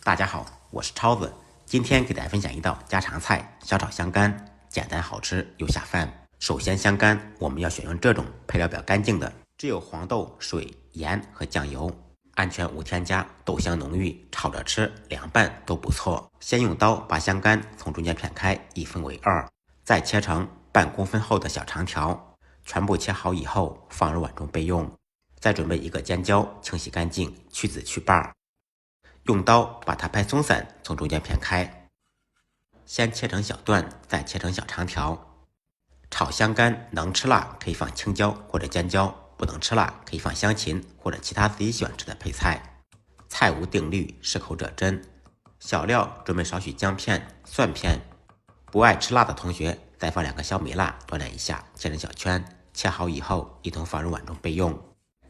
大家好，我是超子，今天给大家分享一道家常菜——小炒香干，简单好吃又下饭。首先，香干我们要选用这种配料比较干净的，只有黄豆、水、盐和酱油，安全无添加，豆香浓郁，炒着吃、凉拌都不错。先用刀把香干从中间片开，一分为二，再切成半公分厚的小长条，全部切好以后放入碗中备用。再准备一个尖椒，清洗干净，去籽去瓣。用刀把它拍松散，从中间片开，先切成小段，再切成小长条。炒香干能吃辣可以放青椒或者尖椒，不能吃辣可以放香芹或者其他自己喜欢吃的配菜。菜无定律，适口者真。小料准备少许姜片、蒜片，不爱吃辣的同学再放2个小米辣锻炼一下，切成小圈，切好以后一同放入碗中备用。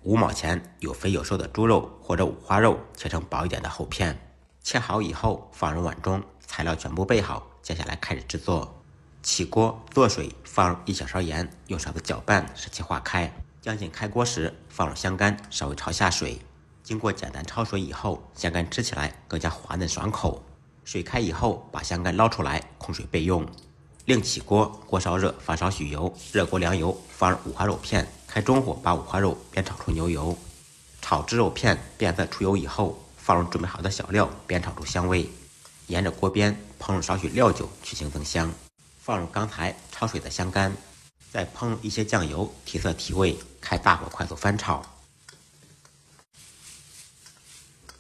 5毛钱有肥有瘦的猪肉或者五花肉，切成薄一点的厚片，切好以后放入碗中，材料全部备好，接下来开始制作。起锅做水，放入1小勺盐，用勺子搅拌使其化开。将近开锅时，放入香干，稍微焯下水。经过简单焯水以后，香干吃起来更加滑嫩爽口。水开以后，把香干捞出来，控水备用。另起锅，锅烧热，放少许油，热锅凉油，放入五花肉片，开中火把五花肉煸炒出牛油。炒至肉片变色出油以后，放入准备好的小料，煸炒出香味。沿着锅边烹入少许料酒，去腥增香。放入刚才焯水的香干，再烹入一些酱油，提色提味。开大火快速翻炒。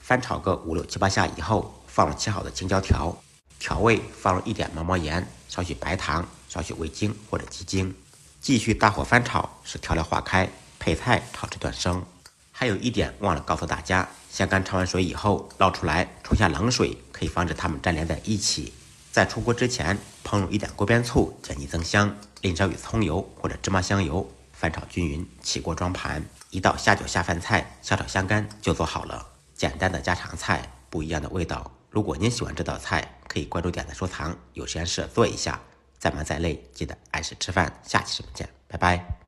翻炒个5、6、7、8下以后，放入切好的青椒条，调味放入1点毛盐，少许白糖，少许味精或者鸡精，继续大火翻炒，使调料化开，配菜炒至断生。还有一点忘了告诉大家，香干焯完水以后捞出来，冲下冷水，可以防止它们粘连在一起。在出锅之前，烹入1点锅边醋，减腻增香，淋少许葱油或者芝麻香油，翻炒均匀，起锅装盘。一道下酒下饭菜，小炒香干就做好了。简单的家常菜，不一样的味道。如果您喜欢这道菜，可以关注、点赞、收藏，有时间试着做一下。再忙再累，记得按时吃饭。下期视频见，拜拜。